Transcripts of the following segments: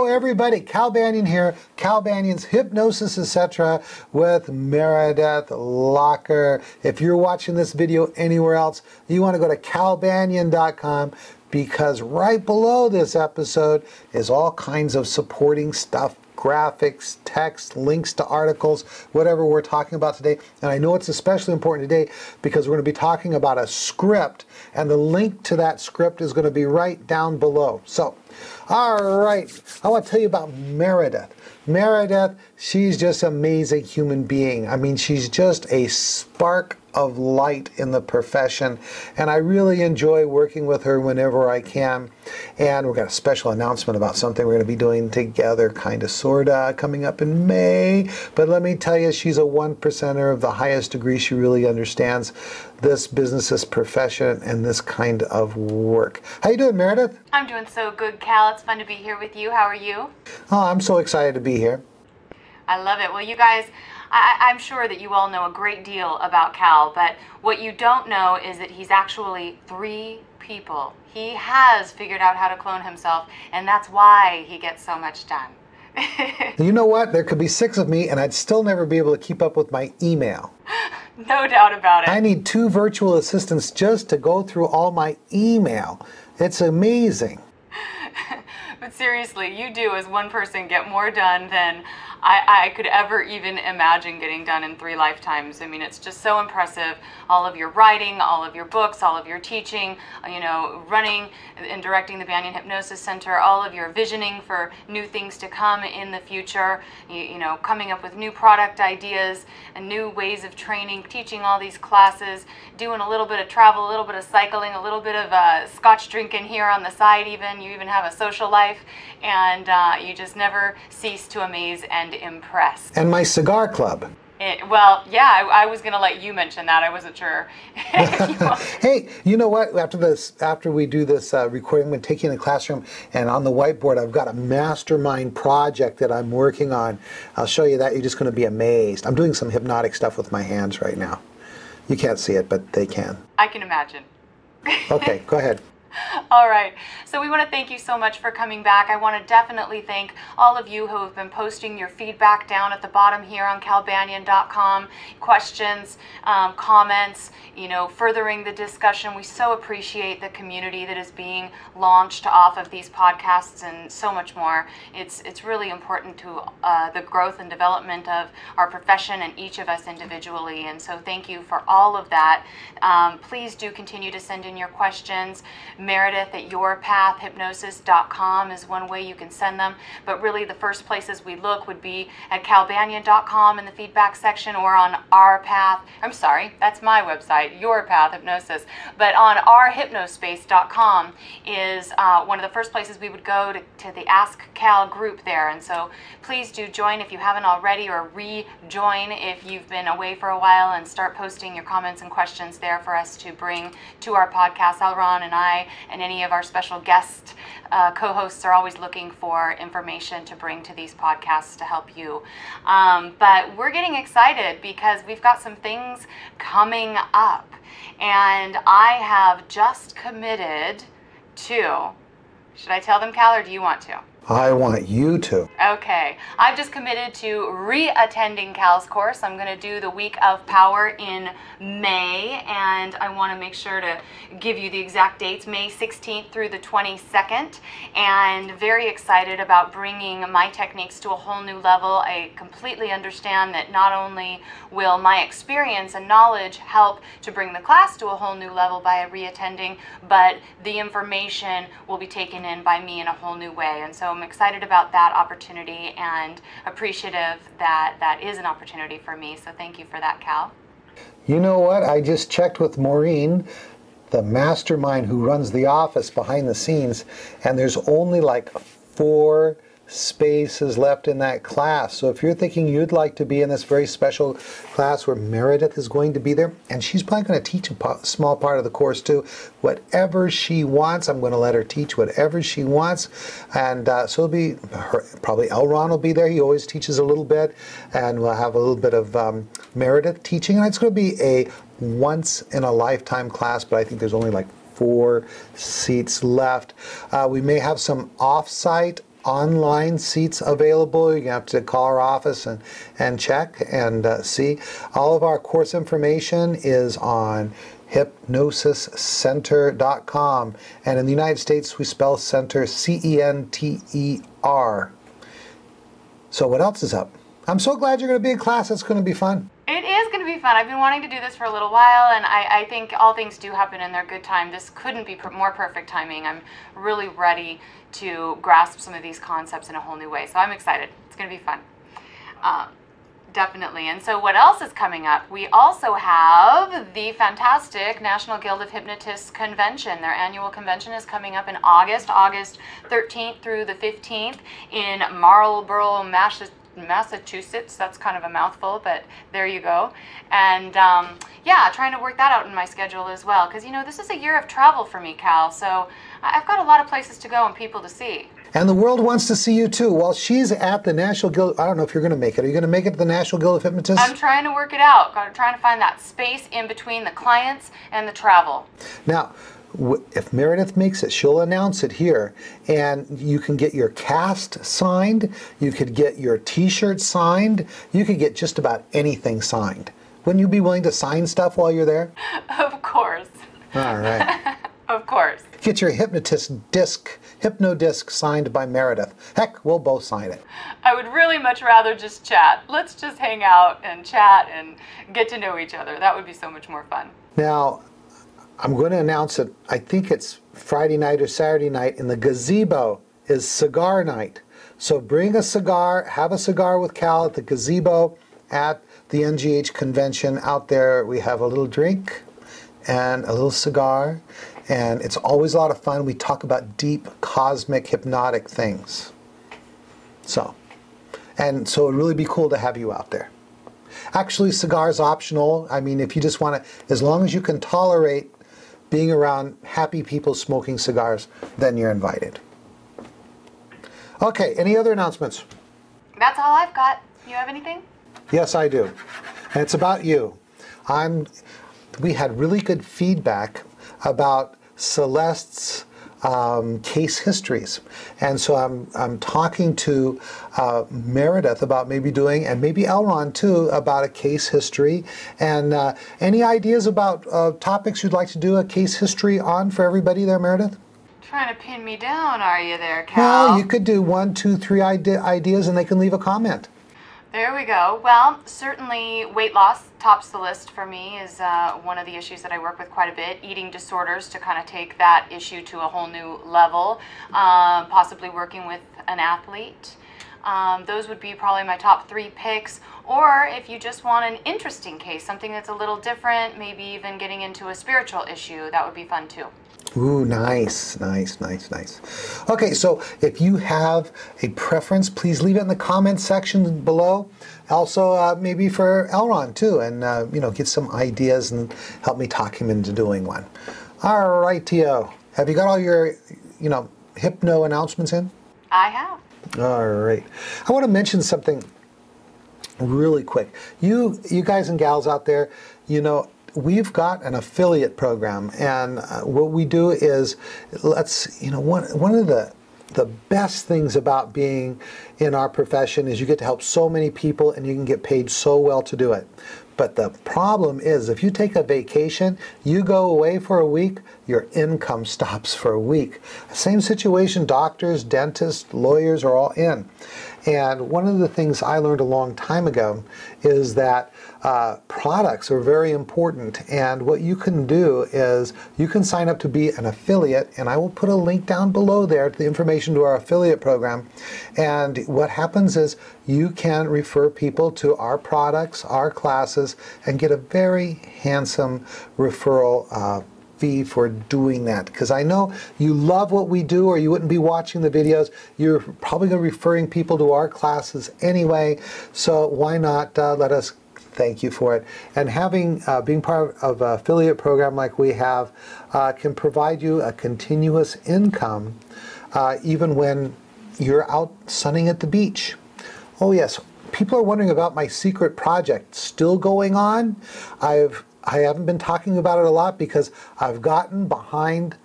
everybody, Cal Banyan here, Cal Banyan's Hypnosis, etc. with Meredith Locker. If you're watching this video anywhere else, you want to go to calbanyan.com, because right below this episode is all kinds of supporting stuff, graphics, text, links to articles, whatever we're talking about today. And I know it's especially important today because we're going to be talking about a script, and the link to that script is going to be right down below. So, all right, I want to tell you about Meredith. Meredith, she's just an amazing human being. I mean, she's just a spark of light in the profession, and I really enjoy working with her whenever I can. And we've got a special announcement about something we're going to be doing together, kind of, sort of, coming up in May. But let me tell you, she's a 1%er of the highest degree. She really understands this business, this profession, and this kind of work. How you doing, Meredith? I'm doing so good, Cal. It's fun to be here with you. How are you? Oh, I'm so excited to be here. I love it. Well, you guys, I'm sure that you all know a great deal about Cal, but what you don't know is that he's actually 3 people. He has figured out how to clone himself, and that's why he gets so much done. You know what? There could be 6 of me, and I'd still never be able to keep up with my email. No doubt about it. I need 2 virtual assistants just to go through all my email. It's amazing. But seriously, you do, as one person, get more done than I could ever even imagine getting done in 3 lifetimes. I mean, it's just so impressive. All of your writing, all of your books, all of your teaching, you know, running and directing the Banyan Hypnosis Center, all of your visioning for new things to come in the future, you know, coming up with new product ideas and new ways of training, teaching all these classes, doing a little bit of travel, a little bit of cycling, a little bit of scotch drinking here on the side even. You even have a social life, and you just never cease to amaze and impress. And my cigar club. Well, yeah, I was going to let you mention that. I wasn't sure. Hey, you know what? After we do this recording, I'm going to take you in the classroom, and on the whiteboard, I've got a mastermind project that I'm working on. I'll show you that. You're just going to be amazed. I'm doing some hypnotic stuff with my hands right now. You can't see it, but they can. I can imagine. Okay, go ahead. All right, so we want to thank you so much for coming back. I want to definitely thank all of you who have been posting your feedback down at the bottom here on calbanyan.com. Questions, comments, you know, furthering the discussion. We so appreciate the community that is being launched off of these podcasts and so much more. It's really important to the growth and development of our profession and each of us individually, and so thank you for all of that. Please do continue to send in your questions. Meredith at yourpathhypnosis.com is one way you can send them, but really the first places we look would be at calbanyan.com in the feedback section, or on our path, I'm sorry, that's my website, Your Path Hypnosis, but on ourhypnospace.com is one of the first places we would go to the Ask Cal group there, and so please do join if you haven't already, or rejoin if you've been away for a while, and start posting your comments and questions there for us to bring to our podcast. Alron and I and any of our special guest co-hosts are always looking for information to bring to these podcasts to help you. But we're getting excited because we've got some things coming up, and I have just committed to, should I tell them, Cal, or do you want to? I want you to. Okay, I've just committed to re-attending Cal's course. I'm going to do the Week of Power in May, and I want to make sure to give you the exact dates, May 16th through the 22nd, and very excited about bringing my techniques to a whole new level. I completely understand that not only will my experience and knowledge help to bring the class to a whole new level by re-attending, but the information will be taken in by me in a whole new way, and so I'm excited about that opportunity and appreciative that that is an opportunity for me. So thank you for that, Cal. You know what? I just checked with Maureen, the mastermind who runs the office behind the scenes, and there's only like 4 spaces left in that class. So if you're thinking you'd like to be in this very special class where Meredith is going to be there, and she's probably going to teach a small part of the course too, whatever she wants, I'm going to let her teach whatever she wants. And so it'll be probably Elron will be there. He always teaches a little bit, and we'll have a little bit of Meredith teaching, and it's going to be a once in a lifetime class, but I think there's only like 4 seats left. We may have some off-site online seats available. You have to call our office and check and see. All of our course information is on hypnosiscenter.com. And in the United States, we spell center C-E-N-T-E-R. So what else is up? I'm so glad you're going to be in class. It's going to be fun. It is going to be fun. I've been wanting to do this for a little while, and I think all things do happen in their good time. This couldn't be more perfect timing. I'm really ready to grasp some of these concepts in a whole new way. So I'm excited. It's going to be fun. Definitely. And so what else is coming up? We also have the fantastic National Guild of Hypnotists Convention. Their annual convention is coming up in August 13th through the 15th in Marlborough, Massachusetts. That's kind of a mouthful, but there you go. And yeah, trying to work that out in my schedule as well, because you know, this is a year of travel for me, Cal, so I've got a lot of places to go and people to see. And the world wants to see you too. While she's at the National Guild, I don't know if you're going to make it. Are you going to make it to the National Guild of Hypnotists? I'm trying to work it out. I'm trying to find that space in between the clients and the travel. Now, if Meredith makes it, she'll announce it here, and you can get your cast signed, you could get your t-shirt signed, you could get just about anything signed. Wouldn't you be willing to sign stuff while you're there? Of course. All right. Of course. Get your hypnotist disc, hypno disc signed by Meredith. Heck, we'll both sign it. I would really much rather just chat. Let's just hang out and chat and get to know each other. That would be so much more fun. Now, I'm going to announce it. I think it's Friday night or Saturday night, and the gazebo is cigar night. So bring a cigar, have a cigar with Cal at the gazebo at the NGH convention. Out there, we have a little drink and a little cigar, and it's always a lot of fun. We talk about deep, cosmic, hypnotic things. So it'd really be cool to have you out there. Actually, cigar's optional. I mean, if you just want to, as long as you can tolerate being around happy people smoking cigars, then you're invited. Okay, any other announcements? That's all I've got. You have anything? Yes, I do. And it's about you. We had really good feedback about Celeste's case histories. And so I'm talking to Meredith about maybe doing, and maybe Elron too, about a case history. And any ideas about topics you'd like to do a case history on for everybody there, Meredith? Trying to pin me down, are you there, Cal? Well, you could do 1, 2, 3 ideas and they can leave a comment. There we go. Well, certainly weight loss tops the list for me, is one of the issues that I work with quite a bit. Eating disorders, to kind of take that issue to a whole new level. Possibly working with an athlete. Those would be probably my top 3 picks. Or if you just want an interesting case, something that's a little different, maybe even getting into a spiritual issue, that would be fun too. Ooh, nice, nice, nice, nice. Okay, so if you have a preference, please leave it in the comments section below. Also, maybe for Elron too, and get some ideas and help me talk him into doing one. All right, Tio, have you got all your, hypno announcements in? I have. All right. I want to mention something really quick. You guys and gals out there, we've got an affiliate program, and what we do is, one of the best things about being in our profession is you get to help so many people and you can get paid so well to do it. But the problem is, if you take a vacation, you go away for a week, your income stops for a week. Same situation, doctors, dentists, lawyers are all in. And one of the things I learned a long time ago is that products are very important, and what you can do is you can sign up to be an affiliate, and I will put a link down below there to the information to our affiliate program. And what happens is you can refer people to our products, our classes, and get a very handsome referral fee for doing that, because I know you love what we do or you wouldn't be watching the videos. You're probably going to be referring people to our classes anyway, so why not let us thank you for it. And having being part of an affiliate program like we have can provide you a continuous income even when you're out sunning at the beach. Oh yes, people are wondering about my secret project still going on. I haven't been talking about it a lot because I've gotten behind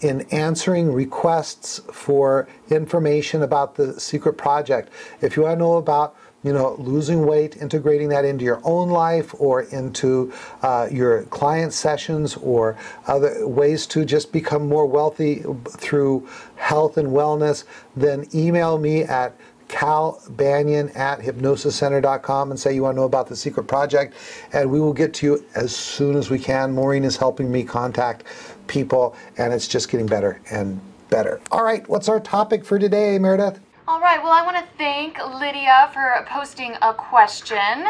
in answering requests for information about the secret project. If you want to know about losing weight, integrating that into your own life or into your client sessions or other ways to just become more wealthy through health and wellness, then email me at calbanyan@hypnosiscenter.com and say you want to know about the secret project, and we will get to you as soon as we can. Maureen is helping me contact people, and it's just getting better and better. All right, what's our topic for today, Meredith? All right, well, I want to thank Lydia for posting a question.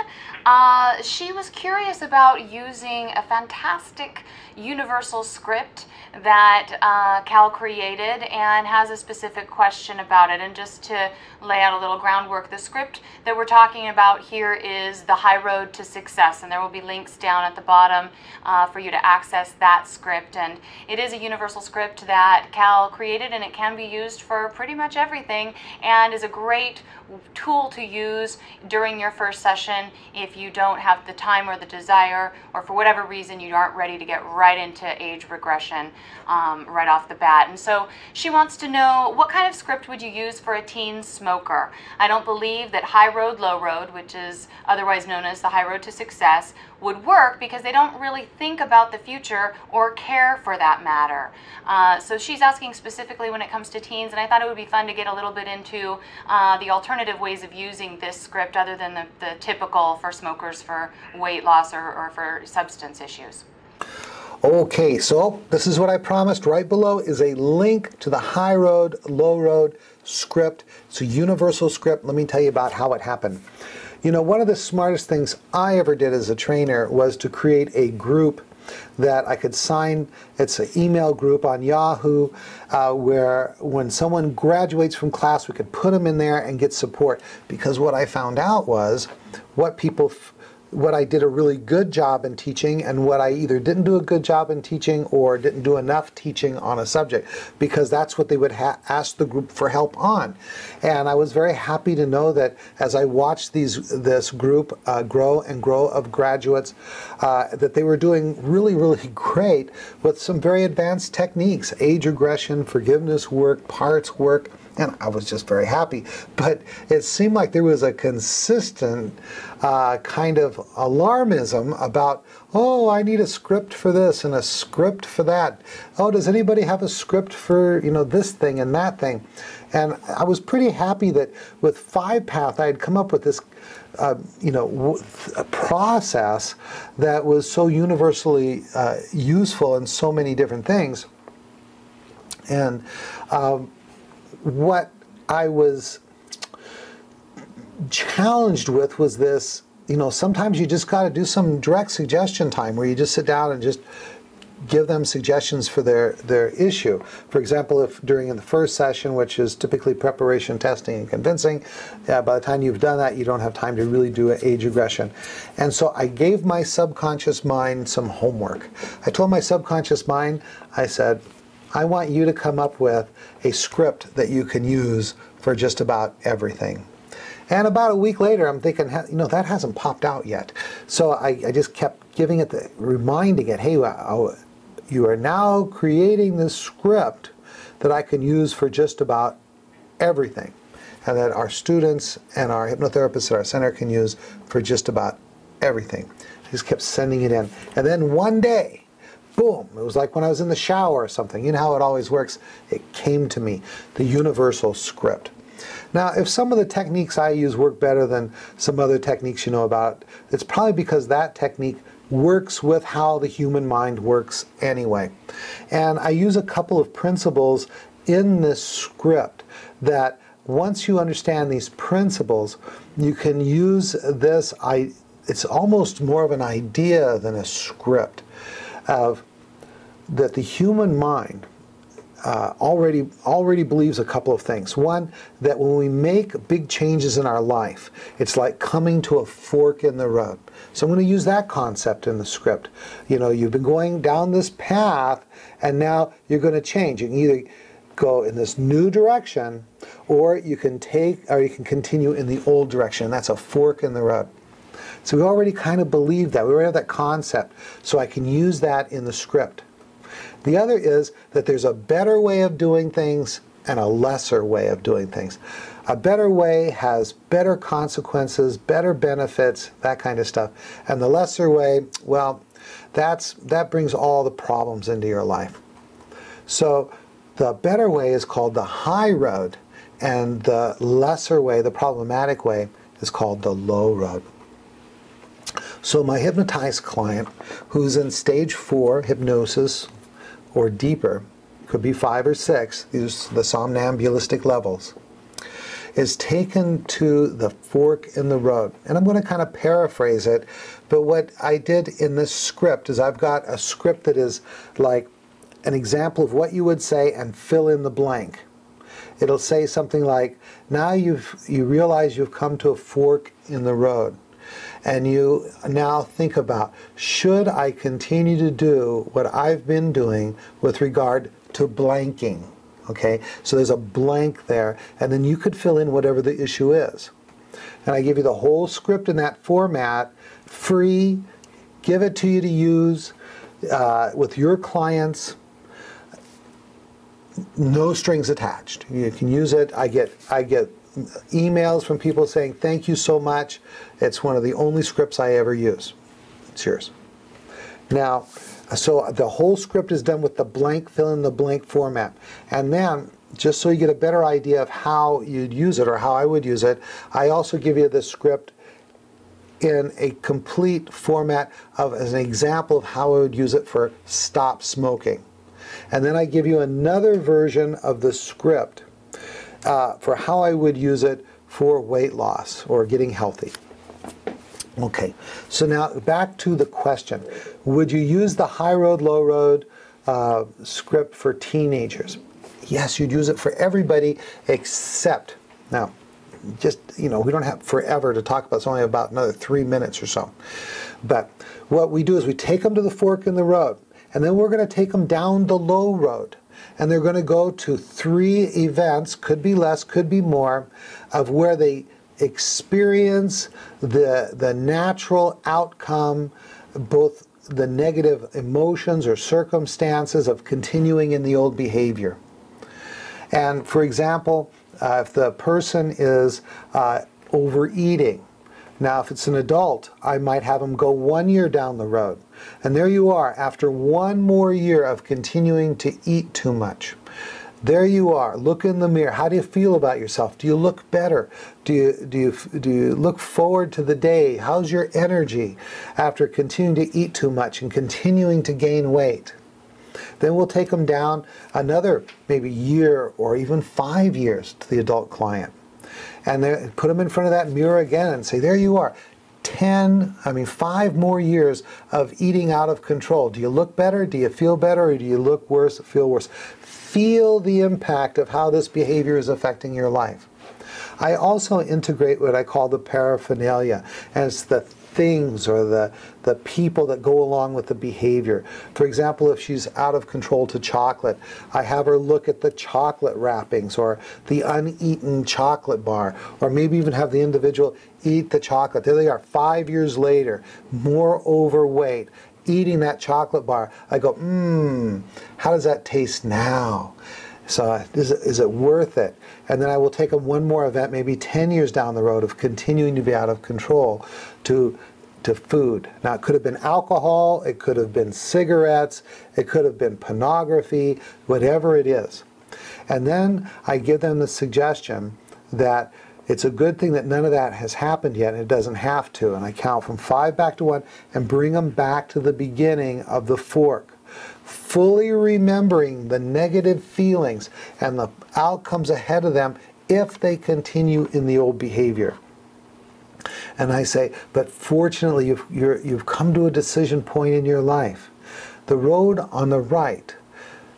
She was curious about using a fantastic universal script that Cal created and has a specific question about it. And just to lay out a little groundwork, the script that we're talking about here is the High Road to Success, and there will be links down at the bottom for you to access that script. And it is a universal script that Cal created, and it can be used for pretty much everything and is a great tool to use during your first session if you don't have the time or the desire, or for whatever reason you aren't ready to get right into age regression right off the bat. And so she wants to know, what kind of script would you use for a teen smoker? I don't believe that High Road, Low Road, which is otherwise known as the High Road to Success, would work because they don't really think about the future or care for that matter. So she's asking specifically when it comes to teens, and I thought it would be fun to get a little bit into the alternative ways of using this script other than the typical for smokers for weight loss or for substance issues. Okay, so this is what I promised. Right below is a link to the High Road, Low Road script. It's a universal script. Let me tell you about how it happened. One of the smartest things I ever did as a trainer was to create a group that I could sign. It's an email group on Yahoo where when someone graduates from class, we could put them in there and get support. Because what I found out was what I did a really good job in teaching and what I either didn't do a good job in teaching or didn't do enough teaching on a subject, because that's what they would ask the group for help on. And I was very happy to know that as I watched this group grow and grow of graduates, that they were doing really, really great with some very advanced techniques, age regression, forgiveness work, parts work, and I was just very happy. But it seemed like there was a consistent kind of alarmism about, oh, I need a script for this and a script for that. Oh, does anybody have a script for this thing and that thing? And I was pretty happy that with 5-Path I had come up with this a process that was so universally useful in so many different things. And what I was challenged with was this, sometimes you just got to do some direct suggestion time where you just sit down and just give them suggestions for their issue. For example, if during the first session, which is typically preparation, testing, and convincing, by the time you've done that, you don't have time to really do an age regression. And so I gave my subconscious mind some homework. I told my subconscious mind, I said, I want you to come up with a script that you can use for just about everything. And about a week later, I'm thinking, that hasn't popped out yet. So I just kept giving it, reminding it, hey, you are now creating this script that I can use for just about everything, and that our students and our hypnotherapists at our center can use for just about everything. I just kept sending it in. And then one day, boom, it was like when I was in the shower or something. You know how it always works? It came to me, the universal script. Now, if some of the techniques I use work better than some other techniques you know about, it's probably because that technique works with how the human mind works anyway. And I use a couple of principles in this script that once you understand these principles, you can use this, it's almost more of an idea than a script, of that the human mind already believes a couple of things. One, that when we make big changes in our life, it's like coming to a fork in the road. So I'm going to use that concept in the script. You've been going down this path, and now you're going to change. You can either go in this new direction, or you can continue in the old direction. That's a fork in the road. So we already kind of believe that. We already have that concept. So I can use that in the script. The other is that there's a better way of doing things and a lesser way of doing things. A better way has better consequences, better benefits, that kind of stuff. And the lesser way, well, that brings all the problems into your life. So the better way is called the high road, and the lesser way, the problematic way, is called the low road. So my hypnotized client, who's in stage 4 hypnosis or deeper, could be 5 or 6, these are the somnambulistic levels, is taken to the fork in the road. And I'm going to kind of paraphrase it, but what I did in this script is I've got a script that is like an example of what you would say and fill in the blank. It'll say something like, now you realize you've come to a fork in the road, and you now think about, should I continue to do what I've been doing with regard to blanking? Okay, so there's a blank there, and then you could fill in whatever the issue is. And I give you the whole script in that format, free, give it to you to use with your clients, no strings attached. You can use it. I get emails from people saying, thank you so much. It's one of the only scripts I ever use. It's yours. Now, so the whole script is done with the blank, fill in the blank format. And then, just so you get a better idea of how you'd use it or how I would use it, I also give you the script in a complete format as an example of how I would use it for stop smoking. And then I give you another version of the script for how I would use it for weight loss or getting healthy. Okay, so now back to the question. Would you use the high road, low road script for teenagers? Yes, you'd use it for everybody except, now, just, we don't have forever to talk about, it's only about another 3 minutes or so. But what we do is we take them to the fork in the road, and then we're going to take them down the low road. And they're going to go to 3 events, could be less, could be more, of where they experience the natural outcome, both the negative emotions or circumstances of continuing in the old behavior. And for example, if the person is overeating, now if it's an adult, I might have them go 1 year down the road. And there you are, after 1 more year of continuing to eat too much. There you are, look in the mirror. How do you feel about yourself? Do you look better? Do you look forward to the day? How's your energy after continuing to eat too much and continuing to gain weight? Then we'll take them down another maybe year or even 5 years to the adult client. And then put them in front of that mirror again and say, there you are. 5 more years of eating out of control. Do you look better? Do you feel better? Or do you look worse, feel worse? Feel the impact of how this behavior is affecting your life. I also integrate what I call the paraphernalia, and it's the things or the people that go along with the behavior. For example, if she's out of control to chocolate, I have her look at the chocolate wrappings or the uneaten chocolate bar, or maybe even have the individual eat the chocolate. There they are, 5 years later, more overweight, eating that chocolate bar. I go, how does that taste now? So is it worth it? And then I will take them one more event, maybe 10 years down the road of continuing to be out of control, to food. Now, it could have been alcohol, it could have been cigarettes, it could have been pornography, whatever it is. And then I give them the suggestion that it's a good thing that none of that has happened yet, and it doesn't have to. And I count from 5 back to 1 and bring them back to the beginning of the fork, fully remembering the negative feelings and the outcomes ahead of them if they continue in the old behavior. And I say, but fortunately, you've come to a decision point in your life. The road on the right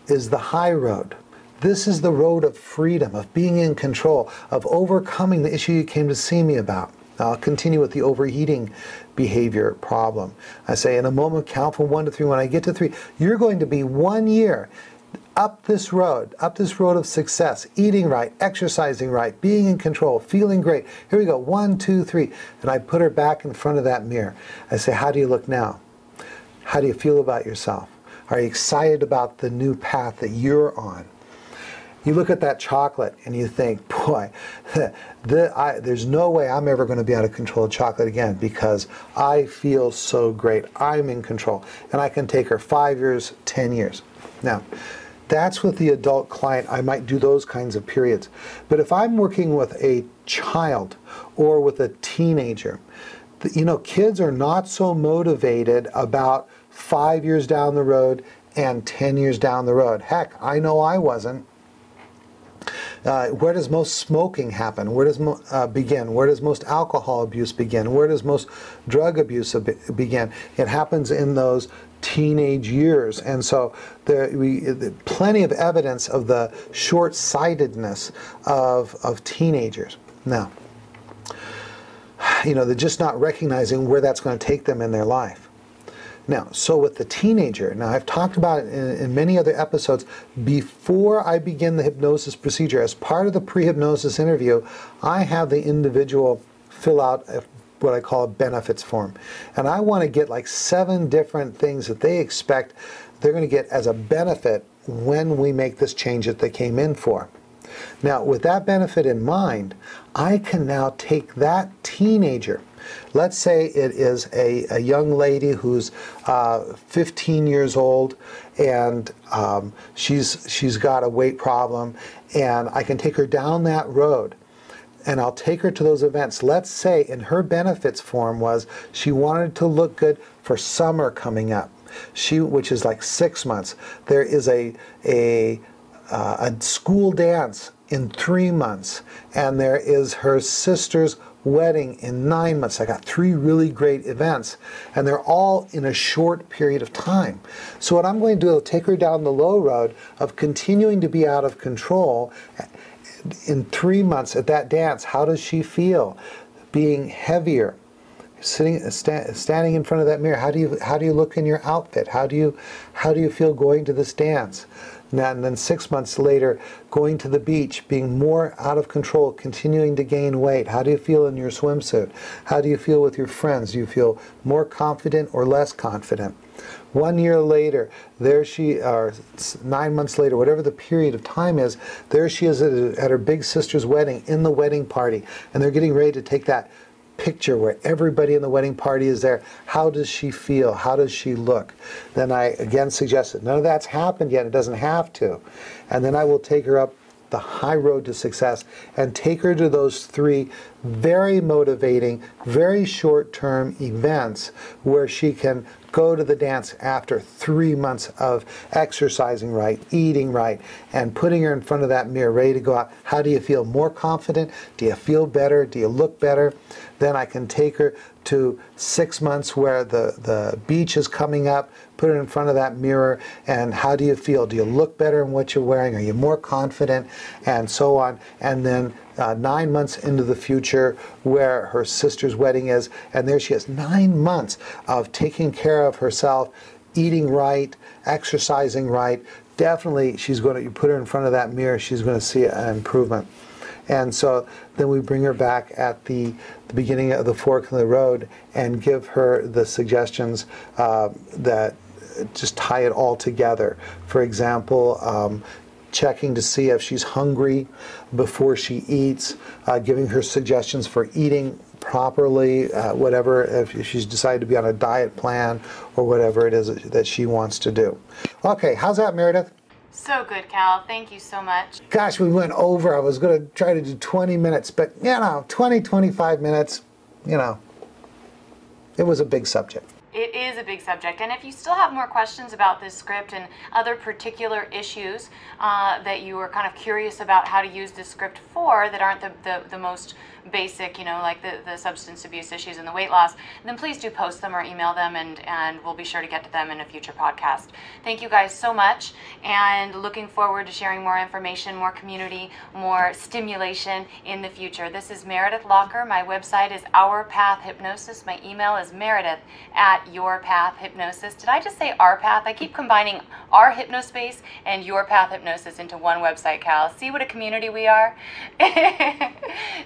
is the high road. This is the road of freedom, of being in control, of overcoming the issue you came to see me about. Now, I'll continue with the overeating behavior problem. I say, in a moment, count from 1 to 3. When I get to 3, you're going to be 1 year up this road of success, eating right, exercising right, being in control, feeling great. Here we go, 1, 2, 3. And I put her back in front of that mirror. I say, how do you look now? How do you feel about yourself? Are you excited about the new path that you're on? You look at that chocolate and you think, boy, there's no way I'm ever going to be out of control of chocolate again because I feel so great. I'm in control. And I can take her 5 years, 10 years. Now, that's with the adult client. I might do those kinds of periods. But if I'm working with a child or with a teenager, you know, kids are not so motivated about 5 years down the road and 10 years down the road. Heck, I know I wasn't. Where does most smoking happen? Where does begin? Where does most alcohol abuse begin? Where does most drug abuse begin? It happens in those teenage years. And so plenty of evidence of the short-sightedness of teenagers. Now, you know, they're just not recognizing where that's going to take them in their life. Now, so with the teenager, now I've talked about it in many other episodes, before I begin the hypnosis procedure, as part of the pre-hypnosis interview, I have the individual fill out what I call a benefits form. And I want to get like 7 different things that they expect they're going to get as a benefit when we make this change that they came in for. Now, with that benefit in mind, I can now take that teenager. Let's say it is a young lady who's 15 years old and she's got a weight problem, and I can take her down that road and I'll take her to those events. Let's say in her benefits form was she wanted to look good for summer coming up, which is like 6 months. There is a school dance in 3 months, and there is her sister's wedding in 9 months. I got 3 really great events, and they're all in a short period of time. So what I'm going to do is take her down the low road of continuing to be out of control. In 3 months at that dance, how does she feel? Being heavier, standing in front of that mirror. How do you look in your outfit? How do you feel going to this dance? And then 6 months later, going to the beach, being more out of control, continuing to gain weight. How do you feel in your swimsuit? How do you feel with your friends? Do you feel more confident or less confident? 1 year later, there she, or 9 months later, whatever the period of time is, there she is at her big sister's wedding, in the wedding party, and they're getting ready to take that picture where everybody in the wedding party is there. How does she feel? How does she look? Then I again suggest that none of that's happened yet. It doesn't have to. And then I will take her up the high road to success and take her to those 3 very motivating, very short-term events where she can go to the dance after 3 months of exercising right, eating right, and putting her in front of that mirror, ready to go out. How do you feel? More confident? Do you feel better? Do you look better? Then I can take her to 6 months where the beach is coming up, put her in front of that mirror, and how do you feel? Do you look better in what you're wearing? Are you more confident? And so on. And then 9 months into the future where her sister's wedding is, and there she is, 9 months of taking care of herself, eating right, exercising right. Definitely she's going to, you put her in front of that mirror, she's going to see an improvement. And so then we bring her back at the beginning of the fork in the road and give her the suggestions that just tie it all together. For example, checking to see if she's hungry before she eats, giving her suggestions for eating properly, whatever, if she's decided to be on a diet plan or whatever it is that she wants to do. Okay, how's that, Meredith? So good, Cal. Thank you so much. Gosh, we went over. I was going to try to do 20 minutes, but, 25 minutes, it was a big subject. It is a big subject, and if you still have more questions about this script and other particular issues that you are kind of curious about how to use this script for that aren't the most basic, like the substance abuse issues and the weight loss, then please do post them or email them, and we'll be sure to get to them in a future podcast. Thank you guys so much, and looking forward to sharing more information, more community, more stimulation in the future. This is Meredith Locker. My website is Our Path Hypnosis. My email is meredith@yourpathhypnosis. Did I just say Our Path? I keep combining Our Hypnospace and Your Path Hypnosis into one website, Cal. See what a community we are?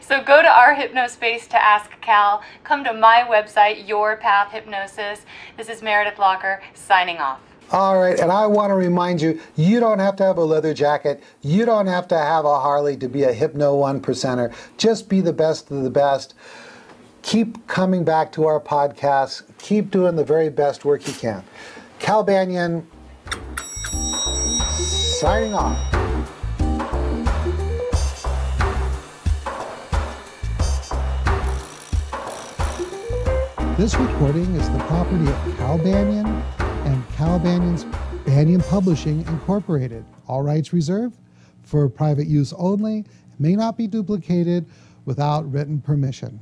So go to Our Hypnospace to ask Cal. Come to my website, Your Path Hypnosis. This is Meredith Locker, signing off. All right, and I want to remind you, you don't have to have a leather jacket. You don't have to have a Harley to be a Hypno 1%er. Just be the best of the best. Keep coming back to our podcasts. Keep doing the very best work you can. Cal Banyan, signing off. This recording is the property of Cal Banyan and Cal Banyan's Banyan Publishing Incorporated. All rights reserved for private use only. May not be duplicated without written permission.